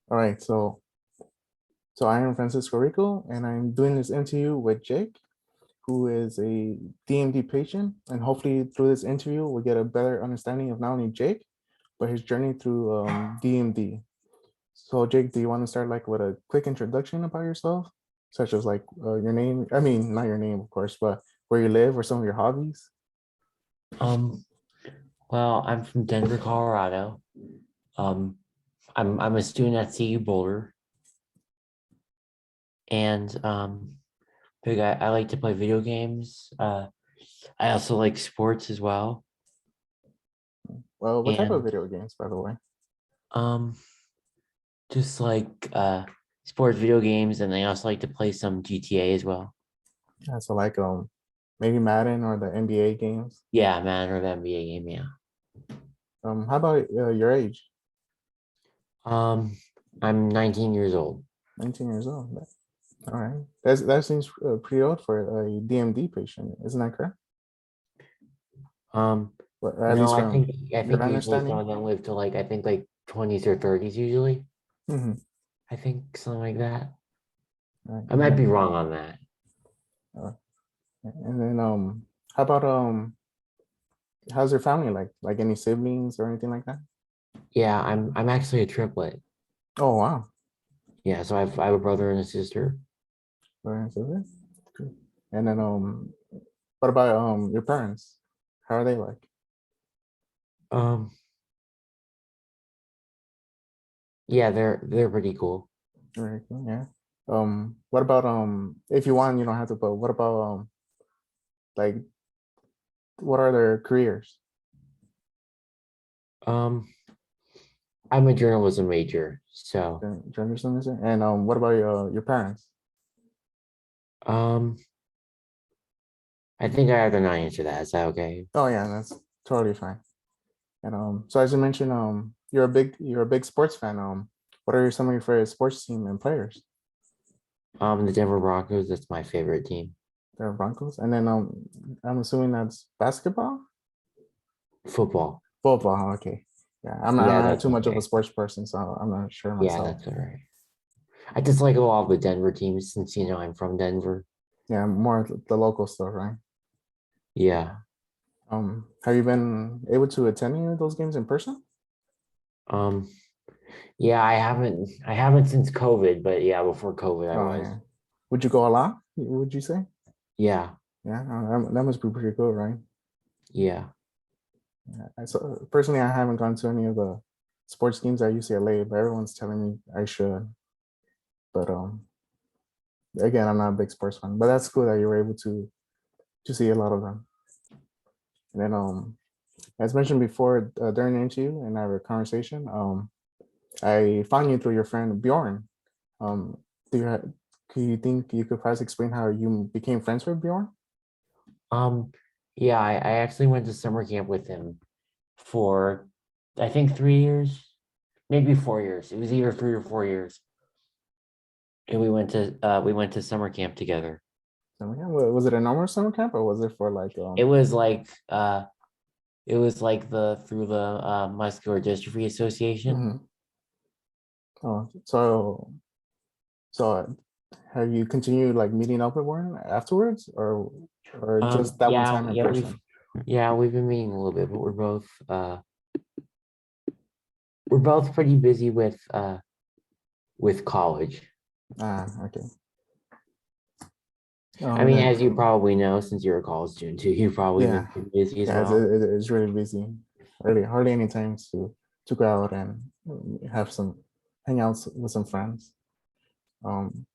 All right, so I am Francisco Rico, and I'm doing this interview with Jake, who is a DMD patient, and hopefully through this interview we'll get a better understanding of not only Jake, but his journey through DMD. So Jake, do you want to start like with a quick introduction about yourself, such as like your name? I mean, not your name, of course, but where you live or some of your hobbies? Um, well, I'm from Denver, Colorado. Um, I'm a student at CU Boulder, and I like to play video games. I also like sports as well, Well, what type of and video games, by the way? um, just like sports video games, and I also like to play some GTA as well. Yeah, so like maybe Madden or the NBA games. Yeah, man, or the NBA game. Yeah. How about your age? Um, I'm 19 years old. 19 years old. All right. That seems pretty old for a DMD patient, isn't that correct? Um, Well, at no, least I from think I your think usually some understanding. of them live to like 20s or 30s usually. Hmm. I think something like that. Right. I might be wrong on that. Uh, and then how about how's your family like? Like any siblings or anything like that? Yeah, I'm actually a triplet. Oh wow. Yeah, so I have a brother and a sister. Very good. Good. And then what about your parents? How are they like? Um, yeah, they're pretty cool. Very cool, yeah. What about if you want, you don't have to, but what about like what are their careers? Um, I'm a journalism major, so Journalism is it? And what about your parents? um, I think I have to not answer that. Is that okay? Oh yeah, that's totally fine. And so as you mentioned, you're a big sports fan. What are some of your favorite sports team and players? The Denver Broncos, that's my favorite team. The Broncos, and then I'm assuming that's basketball, Football. football. Okay, yeah, I'm Yeah, not that's too much of a okay. sports person, so I'm not sure Yeah, myself. that's all right. I just like a lot of the Denver teams since I'm from Denver. Yeah, more the local stuff, right? Yeah. Have you been able to attend any of those games in person? Um, yeah, I haven't since COVID, but yeah, before COVID I Oh was. yeah. Would you go a lot? Would you say? Yeah, Yeah, that must be pretty cool, right? yeah. Yeah. So personally, I haven't gone to any of the sports games at UCLA, but everyone's telling me I should. But again, I'm not a big sports fan. But that's cool that you were able to see a lot of them. And then as mentioned before during the interview and our conversation, I found you through your friend Bjorn. Um, do you ha- do you think you could perhaps explain how you became friends with Bjorn? Um, yeah, I actually went to summer camp with him for I think 3 years, maybe 4 years. It was either 3 or 4 years. And we went to summer camp together. Summer camp? Was it a normal summer camp or was it for like It was like it was like the through the Muscular Dystrophy Association. mhm. Oh, so have you continued like meeting up with Warren afterwards or just that one Yeah, time in yeah, we've person? yeah, we've been meeting a little bit, but we're both pretty busy with college. Ah, okay. I And mean, then as you probably know, since you're a college student too, you've probably been yeah, pretty busy as yeah, well. it's really busy. Hardly any time to go out and have some hangouts with some friends. Um,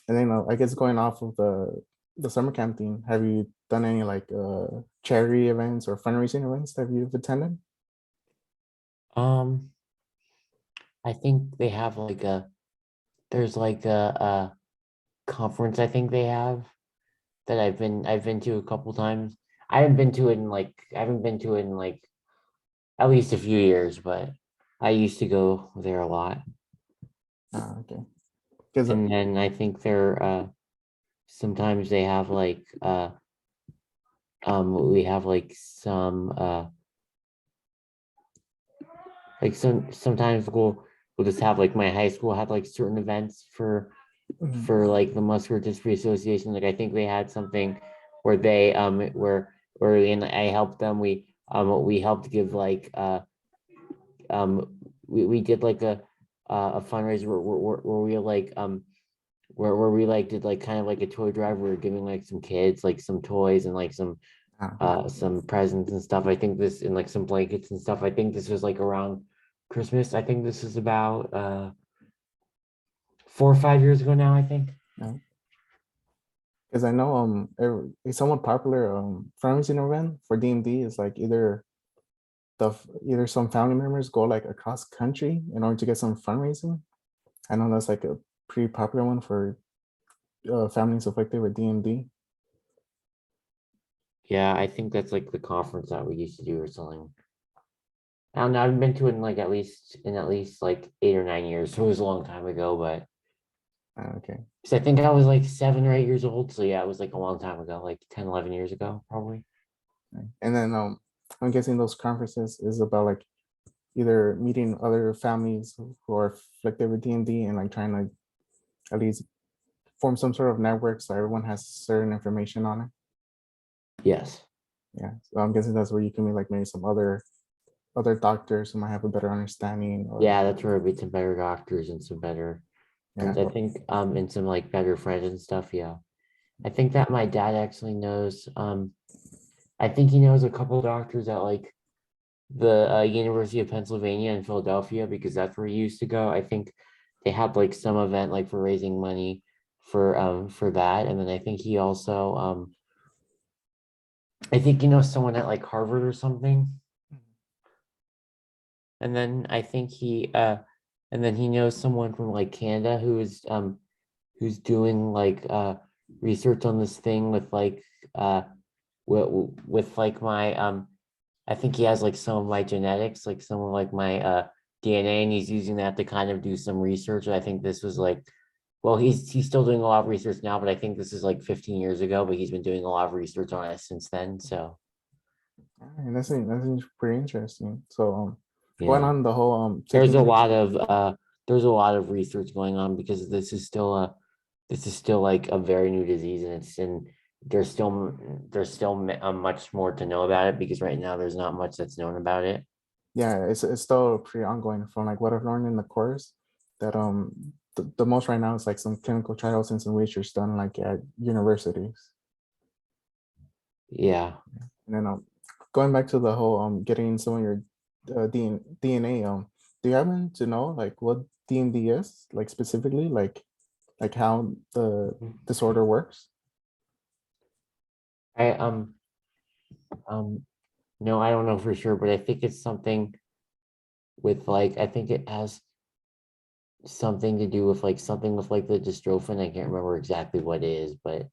and then I guess going off of the summer camp theme, have you done any like charity events or fundraising events that you've attended? Um, I think they have like there's like a conference I think they have that I've been to a couple times. I haven't been to it in like at least a few years, but I used to go there a lot. Ah, okay. Because And then I think they're sometimes they have we have like sometimes we'll just have like my high school had like certain events Mhm. for like the Muscular Dystrophy Association. Like I think they had something where they where and I helped them. We helped give like we did like a fundraiser where we like where we like did like kind of like a toy drive. We were giving like some kids like some toys and like Ah, some presents and stuff. I think this and like some blankets and stuff. I think this was like around Christmas. I think this is about 4 or 5 years ago now, I think. yeah. Because I know it's somewhat popular fundraising event for DMD is like either some family members go like across country in order to get some fundraising. I know that's like a pretty popular one for families affected with DMD. Yeah, I think that's like the conference that we used to do or something. I don't know. I've been to it in like at least like 8 or 9 years. So it was a long time ago, but Okay. because I think I was like 7 or 8 years old. So yeah, it was like a long time ago, like 10, 11 years ago, probably. Right. And then I'm guessing those conferences is about like either meeting other families who are afflicted with DMD and like trying to at least form some sort of network so everyone has certain information on it. Yes. Yeah. So I'm guessing that's where you can meet like maybe some other doctors who might have a better understanding or Yeah, that's where we some better doctors and some better, yeah. and I think and some like better friends and stuff. Yeah. I think that my dad actually knows I think he knows a couple doctors at like the University of Pennsylvania in Philadelphia because that's where he used to go. I think they had like some event like for raising money for that. And then I think he also I think you know someone at like Harvard or something. And then I think he and then he knows someone from like Canada who's doing like research on this thing with like uh with like my I think he has like some of my genetics, like some of like my DNA, and he's using that to kind of do some research. I think this was like, well, he's still doing a lot of research now, but I think this is like 15 years ago, but he's been doing a lot of research on it since then. So And that's pretty interesting. So going yeah, on the whole there's taking a the lot of there's a lot of research going on because this is still like a very new disease, and it's in there's still much more to know about it because right now there's not much that's known about it. yeah, it's still pretty ongoing from like what I've learned in the course that the most right now is like some clinical trials and some research done like at universities. Yeah. And then going back to the whole getting some of your DNA do you happen to know like what DMD is like specifically like how the disorder works? I um no, I don't know for sure, but I think it's something with like I think it has something to do with like something with like the dystrophin. I can't remember exactly what it is, but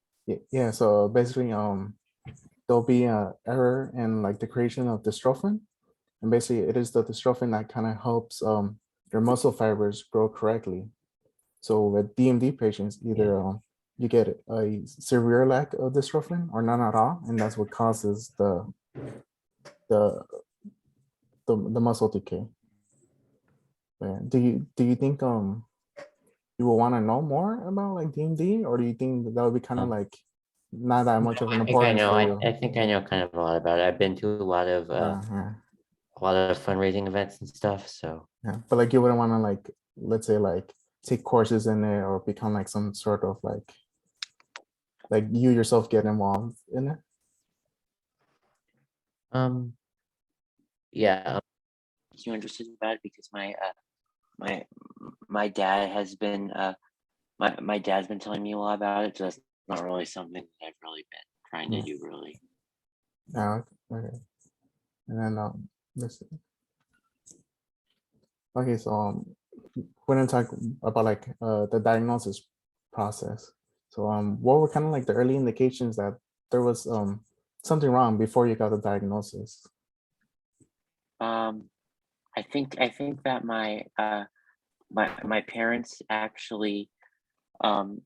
Yeah, so basically there'll be a error in like the creation of dystrophin. And basically it is the dystrophin that kind of helps your muscle fibers grow correctly. So with DMD patients, yeah. either you get a severe lack of dystrophin or none at all, and that's what causes the the muscle decay. Yeah. Do you think you will want to know more about like DMD, or do you think that would be kind of Um, like not that no, much of an I think I importance know. for you? I think I know kind of a lot about it. I've been to Yeah. a lot of fundraising events and stuff. So Yeah, but like you wouldn't want to like let's say like take courses in it or become like some sort of like you yourself get involved in it. um yeah, you interested about it because my my dad has been my dad's been telling me a lot about it, so that's not really something that I've really been trying to Yeah. do really. Yeah. Okay. And then let's see. Okay, so we're gonna talk about like the diagnosis process. So what were kind of like the early indications that there was something wrong before you got the diagnosis? Um, I think that my parents actually um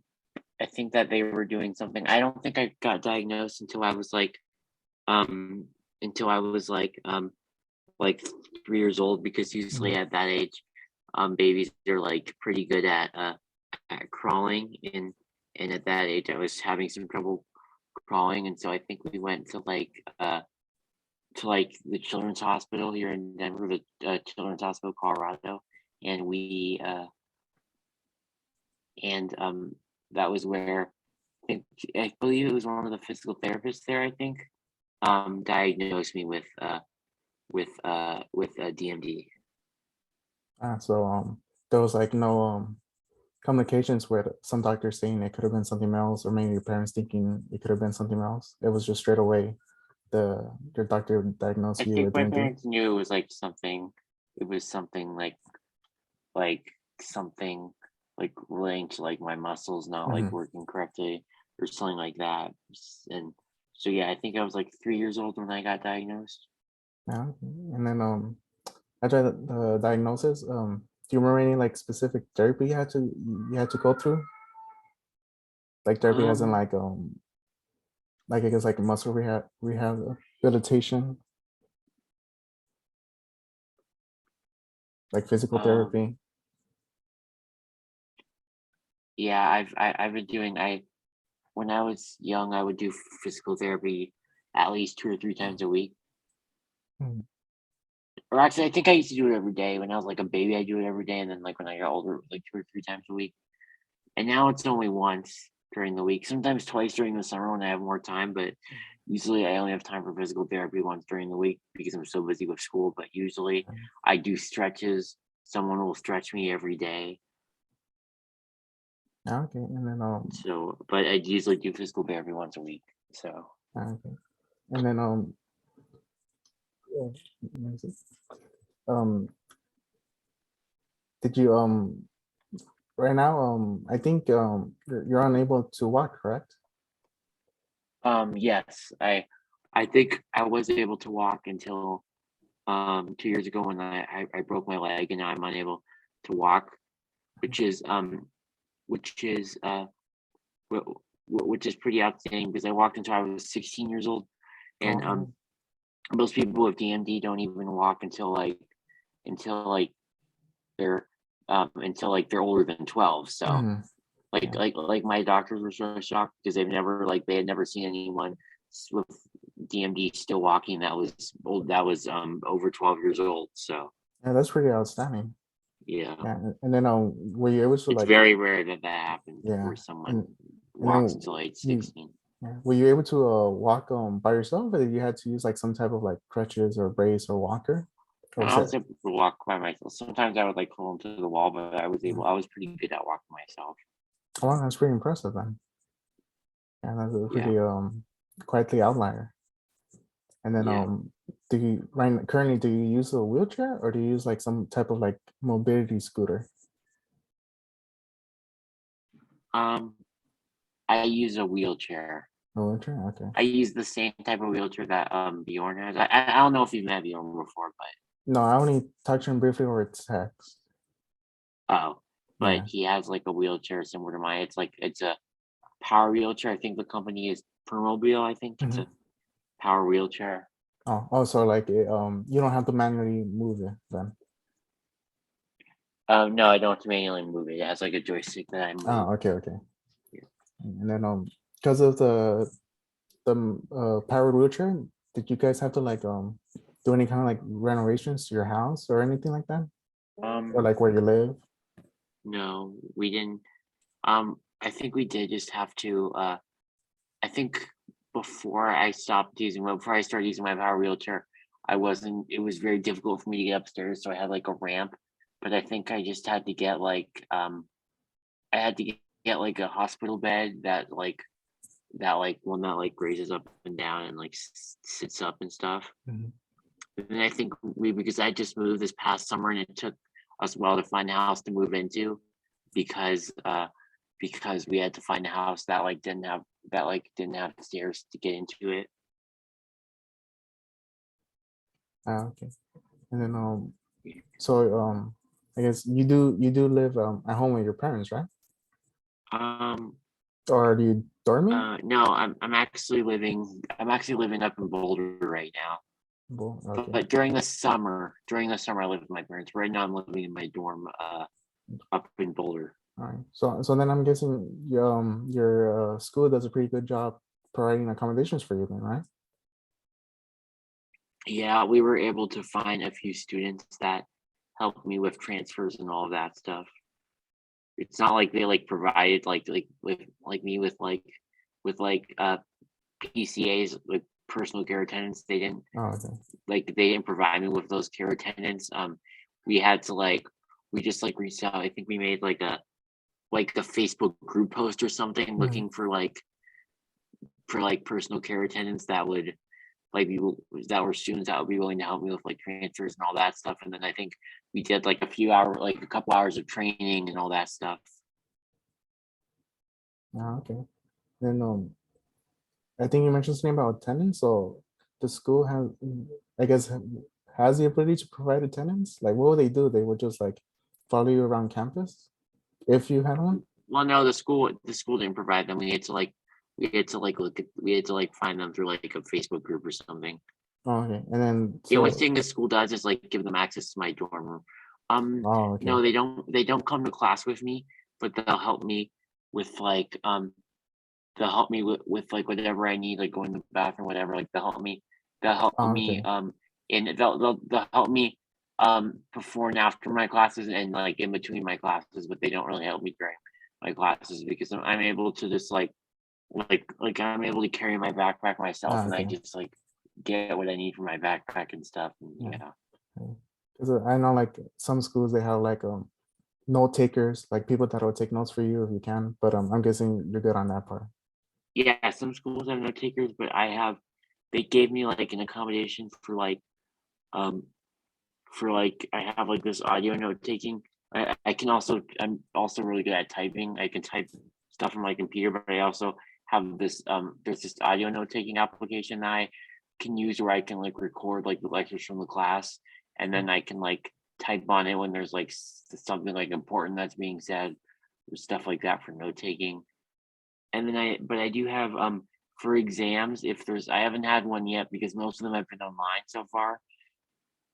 I think that they were doing something. I don't think I got diagnosed um until I was like 3 years old because usually Mhm. at that age babies are like pretty good at crawling, and at that age I was having some trouble crawling, and so I think we went to like the children's hospital here in Denver, the Children's Hospital Colorado, and we and that was where I believe it was one of the physical therapists there, I think, diagnosed me with DMD. So there was like no communications with some doctors saying it could have been something else, or maybe your parents thinking it could have been something else. It was just straight away your doctor I diagnosed you think with my DMD. parents knew it was like something. It was something like something like relating to like my muscles not like Mhm. working correctly or something like that. And so yeah, I think I was like 3 years old when I got diagnosed. Yeah. And then after the diagnosis, do you remember any like specific therapy you had to go through? Like therapy as in Um, like I guess like muscle rehabilitation, like physical um, therapy. yeah, I've been doing I when I was young, I would do physical therapy at least 2 or 3 times a week. Mm. Or actually, I think I used to do it every day. When I was like a baby, I do it every day, and then like when I got older, like 2 or 3 times a week. And now it's only once during the week, sometimes twice during the summer when I have more time, but usually I only have time for physical therapy once during the week because I'm so busy with school. But usually I do stretches. Someone will stretch me every day. Okay, and then So, but I usually do physical therapy once a week. So, okay, and then yeah, let me see. um, did you right now I think you're unable to walk, correct? yes, I think I was able to walk until 2 years ago when I broke my leg and now I'm unable to walk, which is which is which is pretty outstanding because I walked until I was 16 years old, and Oh, most people with DMD don't even walk until like until like they're older than 12. So mhm, yeah, like my doctors were so shocked because they had never seen anyone with DMD still walking that was old that was over 12 years old. So yeah, that's pretty outstanding. yeah, Yeah, and then were you able to it's like very rare that that happens yeah, where someone and and walks then until age you 16. yeah, were you able to walk by yourself, or did you had to use like some type of like crutches or brace or walker? Or was I that was able to walk by myself. Sometimes I would like pull into the wall, but yeah. I was pretty good at walking myself. Oh, wow, that's pretty impressive then. Yeah, that's a Yeah. pretty quietly outlier. And then Yeah. do you right currently do you use a wheelchair, or do you use like some type of like mobility scooter? Um, I use a wheelchair. A wheelchair? Okay. I use the same type of wheelchair that Bjorn has. I don't know if you've met Bjorn before, No, I only touched him briefly over text. oh, but Yeah. he has like a wheelchair similar to mine. It's a power wheelchair. I think the company is Permobile. I think it's a Mhm. power wheelchair. Oh, so like you don't have to manually move it then. No, I don't have to manually move it. It has like a joystick that I move. Oh, okay, okay. Yeah. And then because of the powered wheelchair, did you guys have to like do any kind of like renovations to your house or anything like that? Or Um, like where you live? no, we didn't. I think we did just have to. I think before I started using my power wheelchair, I wasn't. It was very difficult for me to get upstairs, so I had like a ramp. But I think I just had to get I had to get like a hospital bed that like one that like raises up and down and like sits up and stuff. Mhm. And then I think we because I just moved this past summer and it took us a while to find a house to move into because because we had to find a house that didn't have stairs to get into it. Ah, okay. And then so I guess you do live at home with your parents, right? Um Or are you dorming? no, I'm actually living up in Boulder right now. Okay. But during the summer, I live with my parents. Right now, I'm living in my dorm up in Boulder. All right. So then I'm guessing your school does a pretty good job providing accommodations for you then, right? Yeah, we were able to find a few students that helped me with transfers and all of that stuff. It's not like they like provided with like me with PCAs, like personal care attendants. They didn't Oh, okay. they didn't provide me with those care attendants. We had to we just reached out. I think we made like a Facebook group post or something Mhm. looking for personal care attendants that would be that were students that would be willing to help me with like transfers and all that stuff. And then I think we did like a couple hours of training and all that stuff. Okay. Then I think you mentioned something about attendance. So the school has, I guess, has the ability to provide attendance. Like, what would they do? They would just like follow you around campus if you had one. Well, no, the school didn't provide them. We had to find them through like a Facebook group or something. Oh, okay. And then The only so, thing the school does is give them access to my dorm room. oh, okay. No, they don't come to class with me, but they'll help me with with like whatever I need, like going to the bathroom, whatever. Like they'll help Oh, me okay. and they'll help me before and after my classes and like in between my classes, but they don't really help me during my classes because I'm able to just I'm able to carry my backpack myself and I Okay. just get what I need for my backpack and stuff. And Yeah. yeah. Because I know like some schools they have like note takers, like people that will take notes for you if you can. But I'm guessing you're good on that part. Yeah, some schools have note takers, but they gave me like an accommodation um I have like this audio note taking. I'm also really good at typing. I can type stuff from my computer, but I also have there's this audio note taking application that I can use where I can record the lectures from the class and then I can type on it when there's something important that's being said or stuff like that for note taking. And then I do have for exams if there's I haven't had one yet because most of them have been online so far,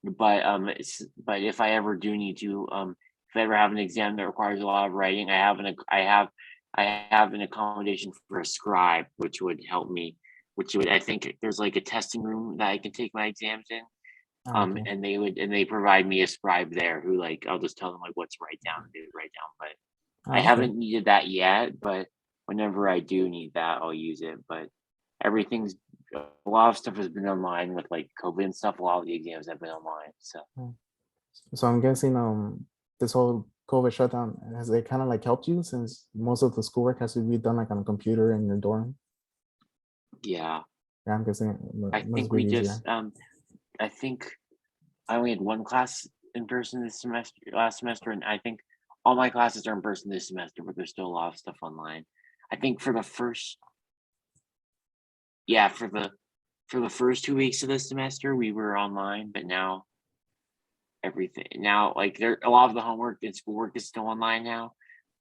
but if I ever do need to, if I ever have an exam that requires a lot of writing, I have an accommodation for a scribe, which would help me. Which would I think there's like a testing room that I can take my exams in. Okay. And they provide me a scribe there who I'll just tell them what to write down and they write down. But I Okay. haven't needed that yet. But whenever I do need that, I'll use it. But everything's a lot of stuff has been online with COVID and stuff. A lot of the exams have been online. So. Mm. So I'm guessing this whole COVID shutdown has it kind of like helped you since most of the schoolwork has to be done like on a computer in your dorm. Yeah, Yeah, I'm guessing it I must think be we easier. just I think I only had one class in person last semester, and I think all my classes are in person this semester, but there's still a lot of stuff online. I think for the first yeah, for the first 2 weeks of the semester we were online, but now there a lot of the homework and schoolwork is still online now,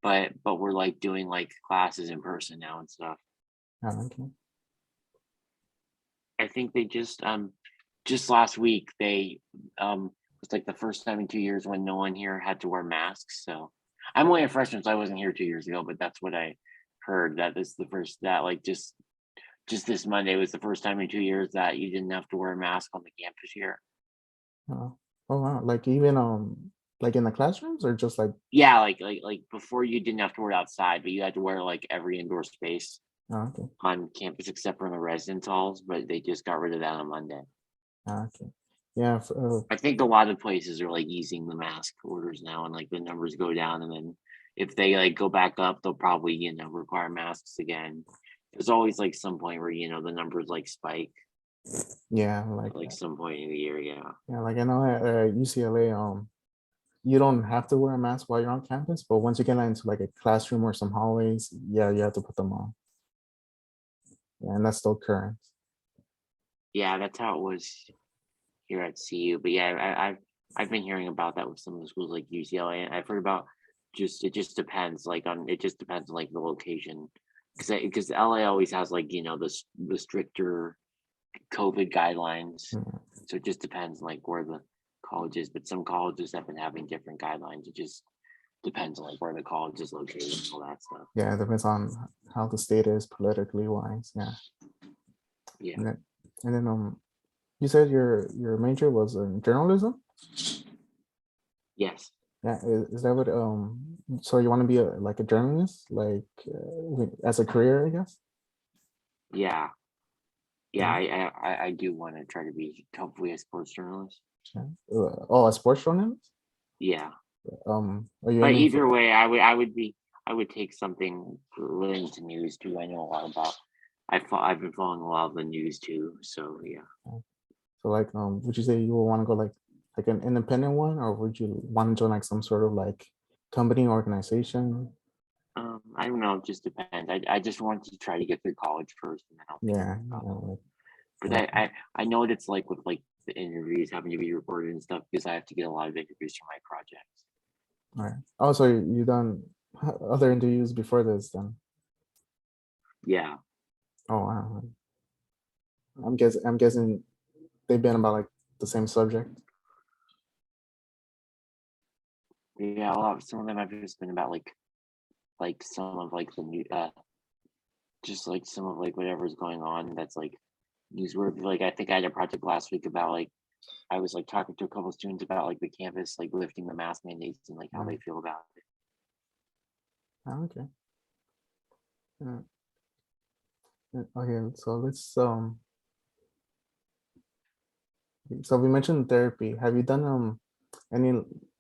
but we're doing classes in person now and stuff. Okay. I think they just last week they was the first time in 2 years when no one here had to wear masks. So I'm only a freshman, so I wasn't here 2 years ago, but that's what I heard. That this is the first that just this Monday was the first time in 2 years that you didn't have to wear a mask on the campus here. Oh, oh wow. Like even like in the classrooms or just like Yeah, before you didn't have to wear it outside, but you had to wear every indoor space okay. on campus except for in the residence halls, but they just got rid of that on Monday. Okay. Yeah. I think a lot of places are easing the mask orders now and the numbers go down and then if they go back up, they'll probably, require masks again. There's always some point where, the numbers spike yeah. at some point in the year. Yeah. Yeah. Like I know at UCLA, you don't have to wear a mask while you're on campus, but once you get into like a classroom or some hallways, yeah, you have to put them on. Yeah, and that's still current. Yeah, that's how it was here at CU. But yeah, I've been hearing about that with some of the schools like UCLA and I've heard about it just depends it just depends on the location. Because LA always has the stricter COVID guidelines. Mm. So it just depends like where the college is, but some colleges have been having different guidelines. It just depends on like where the college is located and all that stuff. Yeah, it depends on how the state is politically wise. Yeah. Yeah. And then you said your major was in journalism? Yes. Yeah, is that what so you want to be like a journalist, like as a career, I guess? Yeah. Yeah. Yeah. I do want to try to be hopefully a sports journalist. Yeah. Oh, a sports journalist? Yeah. Are you But aiming for? either way, I would take something relating to news too. I know a lot about. I've been following a lot of the news too. So yeah. So like, would you say you would want to go like an independent one, or would you want to join like some sort of like company organization? I don't know. It just depends. I just want to try to get through college first, and then I'll think Yeah, about it. like, But like, I know what it's like with like the interviews having to be recorded and stuff because I have to get a lot of interviews for my projects. all right. Oh, so you done other interviews before this then? Yeah. Oh, wow. I'm guessing they've been about like the same subject. Yeah. A lot. Some of them have just been about like some of like the new just like some of like whatever's going on that's like newsworthy. Like I think I had a project last week about like I was like talking to a couple of students about like the campus like lifting the mask mandates and like how Yeah. they feel about it. Oh, okay. Yeah. Okay, so let's so we mentioned therapy. Have you done any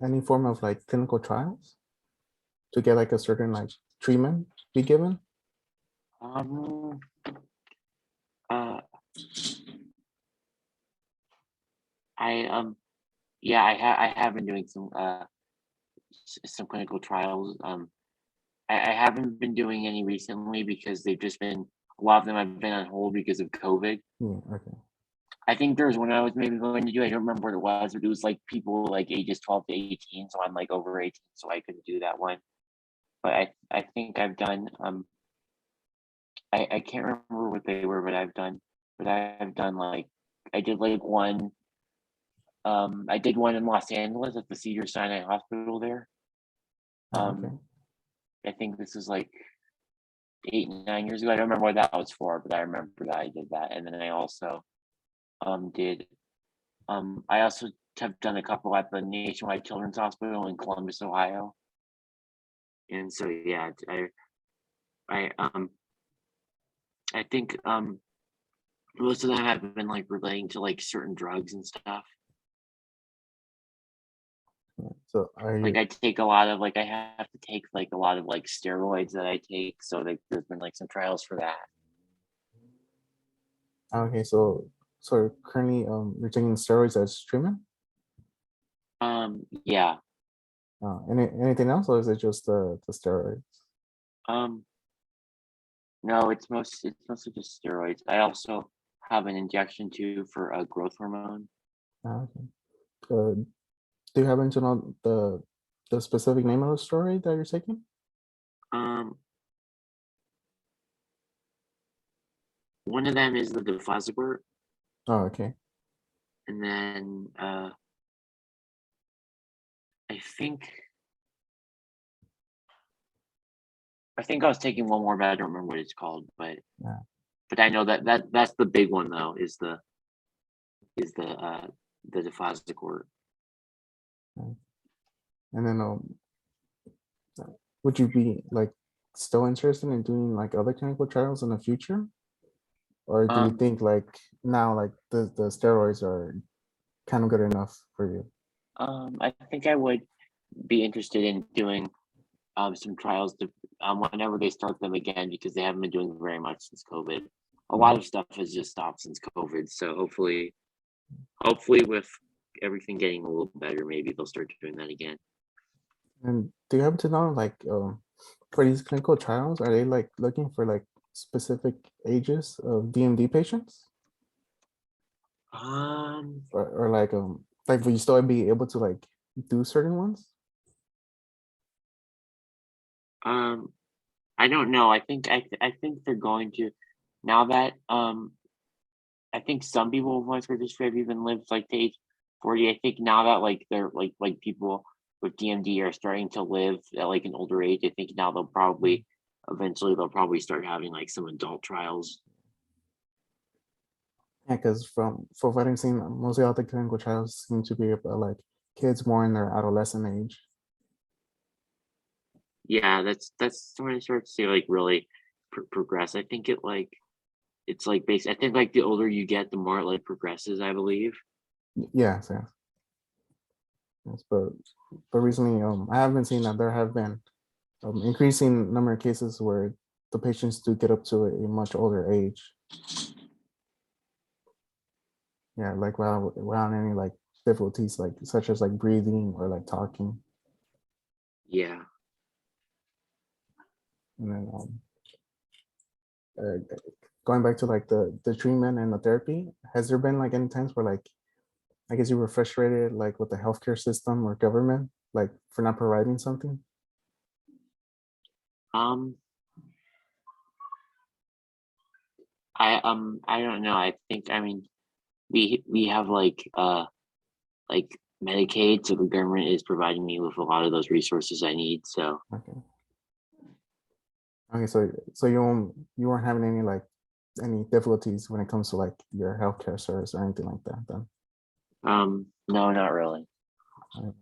any form of like clinical trials to get like a certain like treatment be given? Um uh I yeah I have been doing some clinical trials. I haven't been doing any recently because they've just been a lot of them have been on hold because of COVID. Yeah, okay. I think there was one I was maybe going to do. I don't remember what it was, but it was like people like ages 12 to 18. So I'm like over 18, so I couldn't do that one. But I think I've done I can't remember what they were, but I've done like I did like one I did one in Los Angeles at the Cedar Sinai Hospital there. Oh, okay. Um I think this is like 8, 9 years ago. I don't remember what that was for, but I remember that I did that. And then I also did I also have done a couple at the Nationwide Children's Hospital in Columbus, Ohio. And so yeah, I I think most of them have been like relating to like certain drugs and stuff. Yeah. So are Like you I take a lot of like I have to take like a lot of like steroids that I take. So like there's been like some trials for that. okay? So currently you're taking steroids as treatment? Yeah. Anything else, or is it just the steroids? Um no, it's mostly just steroids. I also have an injection too for a growth hormone. Okay. Uh, do you happen to know the specific name of the steroid that you're taking? Um One of them is the deflazacort, Oh, okay. and then I think I was taking one more, but I don't remember what it's called. Yeah. But I know that's the big one though. Is the deflazacort. Yeah. And then would you be like still interested in doing like other clinical trials in the future? Or do you Um think like now like the steroids are kind of good enough for you? I think I would be interested in doing some trials to whenever they start them again because they haven't been doing very much since COVID. A Yeah. lot of stuff has just stopped since COVID. So hopefully with everything getting a little better, maybe they'll start doing that again. And do you happen to know like for these clinical trials, are they like looking for like specific ages of DMD patients? Um Or like will you still be able to like do certain ones? um I don't know. I think they're going to now that I think some people with muscular dystrophy have even lived like to age 40. I think now that like they're like people with DMD are starting to live at like an older age, I think now they'll probably eventually they'll probably start having like some adult trials. Yeah, because from what I'm seeing, mostly all the clinical trials seem to be about like kids more in their adolescent age. Yeah, that's when I start to see like really progress. I think it's like based. I think like the older you get, the more it like progresses, I believe. Yeah, so, yes, but recently, I have been seeing that there have been increasing number of cases where the patients do get up to a much older age. Yeah, like without any like difficulties, like such as like breathing or like talking. Yeah. And then going back to like the treatment and the therapy, has there been like any times where like I guess you were frustrated like with the healthcare system or government, like for not providing something? Um. I don't know. I think I mean we have like Medicaid, so the government is providing me with a lot of those resources I need. So Okay. Okay, so you weren't having any like any difficulties when it comes to like your healthcare service or anything like that then? no, not really. Alright.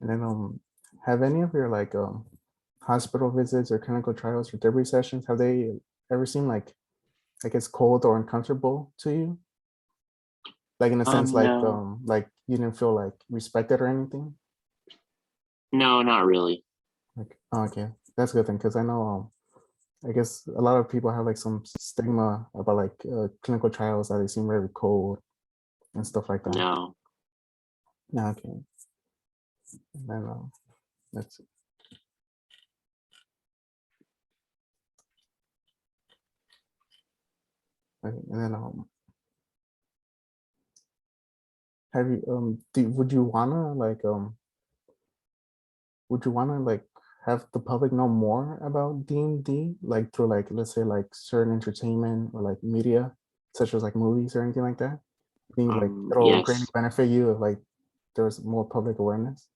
And then have any of your like hospital visits or clinical trials or therapy sessions, have they ever seemed like I guess cold or uncomfortable to you? Like in a sense No, like you didn't feel like respected or anything? no, not really. Like oh, okay, that's a good thing because I know I guess a lot of people have like some stigma about like clinical trials that they seem very cold and stuff like that. No. Yeah, okay. And then let's see. Okay, and then have you would you wanna like would you wanna like have the public know more about DMD like through like let's say like certain entertainment or like media such as like movies or anything like that? I think like it'll greatly Yes. benefit you if like there's more public awareness.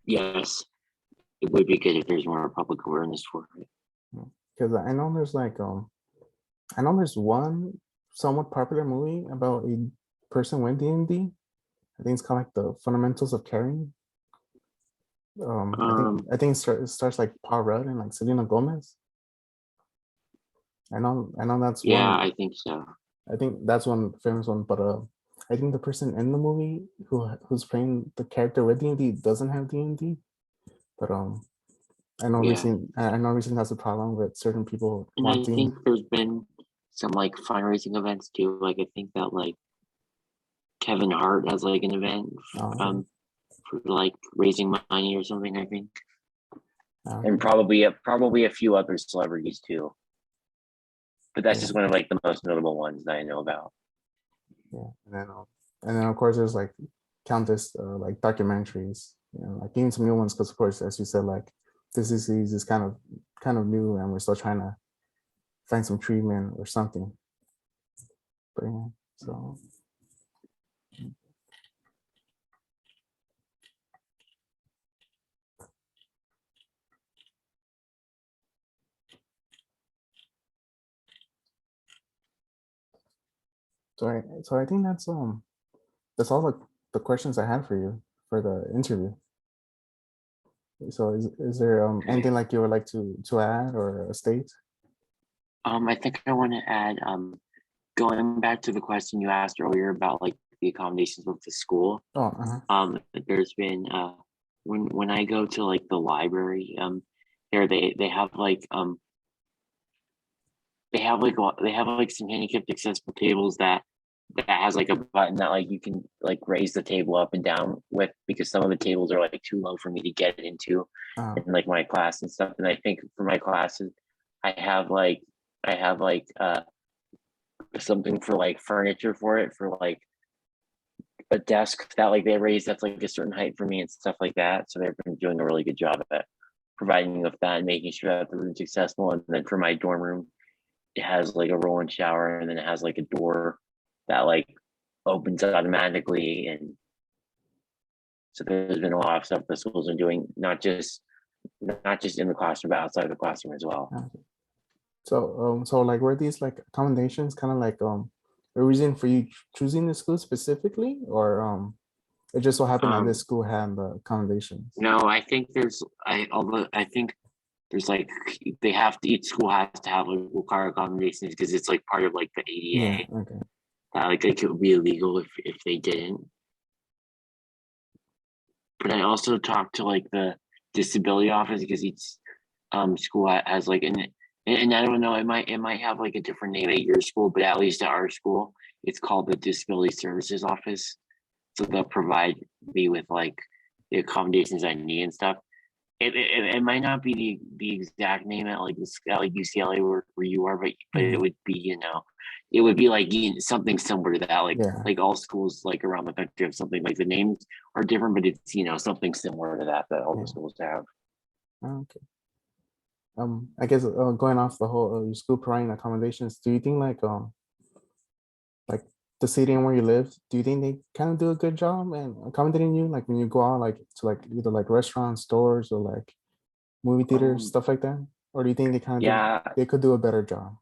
Yes. It would be good if there's more public awareness for it. Because I know there's like I know there's one somewhat popular movie about a person with DMD. I think it's called like the Fundamentals of Caring. I think it starts like Paul Rudd and like Selena Gomez. I know that's Yeah, one. I think so. I think that's one famous one, but I think the person in the movie who's playing the character with DMD doesn't have DMD. But Yeah. I know recently has a problem with certain people And I wanting. think there's been some like fundraising events too. Like I think that like Kevin Hart has like an event Okay, for like raising money or something, I think. And okay, probably a few other celebrities too. But that's just yeah, one of like the most notable ones that I know about. yeah. And then of course there's like countless like documentaries, you know, like even some new ones because of course as you said like this disease is kind of new and we're still trying to find some treatment or something. But yeah, so so I think that's all the questions I had for you for the interview. So is there Okay. anything like you would like to add or state? I think I want to add going back to the question you asked earlier about like the accommodations with the school. Oh, uh-huh. There's been when I go to like the library, there they have like they have like some handicapped accessible tables that has like a button that like you can like raise the table up and down with because some of the tables are like too low for me to get into Uh, in like my class and stuff. And I think for my classes, I have like I have like something for like furniture for it for like a desk that like they raise that's like a certain height for me and stuff like that. So they've been doing a really good job at providing with that and making sure that the room's accessible. And then for my dorm room, it has like a roll-in shower, and then it has like a door that like opens automatically. And so there's been a lot of stuff the schools are doing, not just in the classroom, but outside the classroom as well. Okay. So like were these like accommodations kind of like a reason for you choosing the school specifically, or it just so happened that this school had the accommodations? No, I think I think there's like they have to, each school has to have like require accommodations because it's like part of like the Yeah. ADA. Okay. That like it would be illegal if they didn't. But I also talked to like the disability office because each school has like and I don't know, it might have like a different name at your school, but at least at our school, it's called the Disability Services Office. So they'll provide me with like the accommodations I need and stuff. It might not be the exact name at like this at like UCLA where you are, but it would be, you know, it would be like something similar to that. Yeah. Like all schools like around the country have something like the names are different, but it's, you know, something similar to that all Yeah. the schools have. Okay. I guess going off the whole your school providing accommodations, do you think like the city and where you live, do you think they kind of do a good job and accommodating you, like when you go out like to like either like restaurants, stores, or like movie theaters, stuff like that? Or do you think they kind of Yeah, they could do a better job?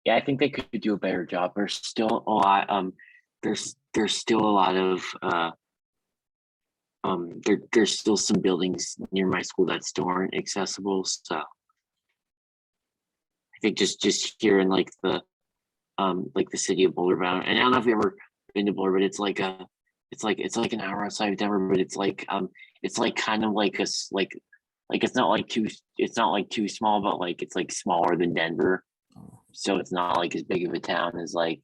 yeah, I think they could do a better job. There's still a lot. There's still a lot of there's still some buildings near my school that still aren't accessible. So I think just here in like the city of Boulder, and I don't know if you ever been to Boulder, but it's like an hour outside of Denver, but it's like kind of like like it's not like too small, but like it's like smaller than Denver. So it's not like as big of a town as like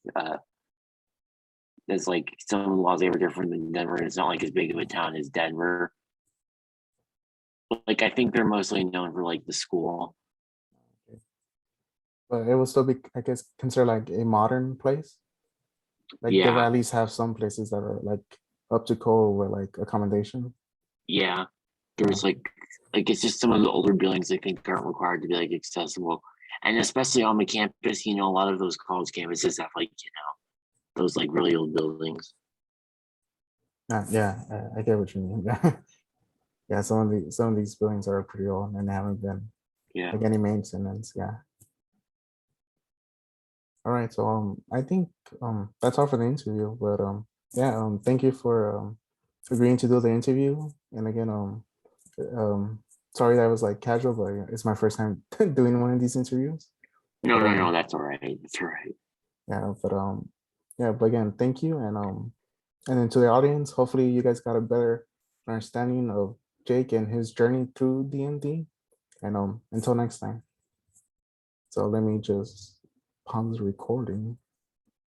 some of the laws are different than Denver, and it's not like as big of a town as Denver. But like I think they're mostly known for like the school. But it will still be, I guess, considered like a modern place. Like they will Yeah, at least have some places that are like up to code with like accommodation. yeah. There's like it's just some of the older buildings I think aren't required to be like accessible. And especially on the campus, you know, a lot of those college campuses have like, you know, those like really old buildings. Yeah, I get what you mean. Yeah, some of these buildings are pretty old and haven't been Yeah. like any maintenance. Yeah. All right, so I think that's all for the interview. But yeah, thank you for agreeing to do the interview. And again, sorry that was like casual, but yeah, it's my first time doing one of these interviews. No, But no, no, that's all right. That's all right. yeah, but yeah, but again, thank you, and then to the audience, hopefully you guys got a better understanding of Jake and his journey through DMD. And until next time. So let me just pause the recording.